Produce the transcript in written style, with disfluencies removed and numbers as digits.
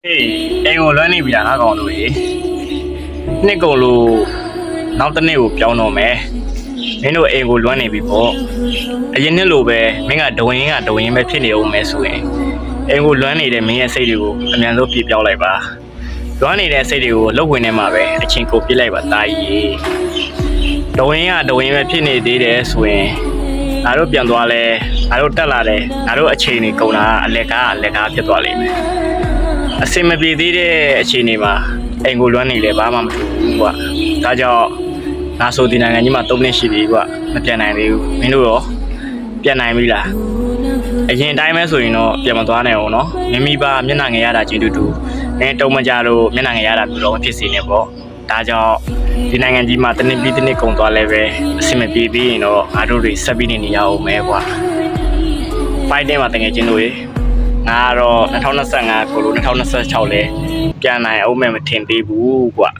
Hey, em ngồi lên đi bây giờ hả còn rồi nè còn lu nấu tên này của béo nó mẹ nên rồi em ngồi lên này bị bỏ ở trên này lu về mấy ngày đầu tiên mấy phiên điều mẹ suy em ngồi lên này để mấy ngày xây điều anh em都bị béo lại ba lên này để xây điều lúc quên em mà về trên cổ bị lại ba tai gì đầu tiên mấy phiên này để suy nào đó biến đổi lại nào đó trở lại đấy nào đó ở trên này câu nào lấy cáဖြစ်သွားလိမ့်မယ်အစင်မပြေသေးတဲ့အခြေအနေမှာအိမ်ကိုလွမ်းနေလေဘာမှမဖြစ်ဘူးကွာဒါကြောင့်ငါဆိုဒီနိုင်ငံကြီးမှာ3နှစ်ရှိပြီကွာမပြန်နိုင်သေးဘူးမင်းတို့ရောပြန်နိုင်ပြီလားအရင်တိုင်းပဲဆိုရင်တော့ပြန်မသွားနိုင်အောင်နော်မိဘမျက်နှာငယ်ရတာကြည့်တူတူနည်းတုံးမကြလို့မျက်နှာငယ်ရတာမျိုးတော့မဖြစ်စေနဲ့ပေါ့ဒါကြောင့်ဒီနိုင်ငံကြီးမှာတစ်နှစ်ပြီးတစ်နှစ်ကုန်သွားလဲပဲအစင်မပြေသေးရင်တော့ငါတို့တွေဆက်ပြီးနေရအောင်မဲကွာ fighting မှာတကယ်ချင်းတို့ရေငါတော့2025ကိုလို့2026လဲပြန်နိုင်အောင်မထင်သေးဘူးကွာ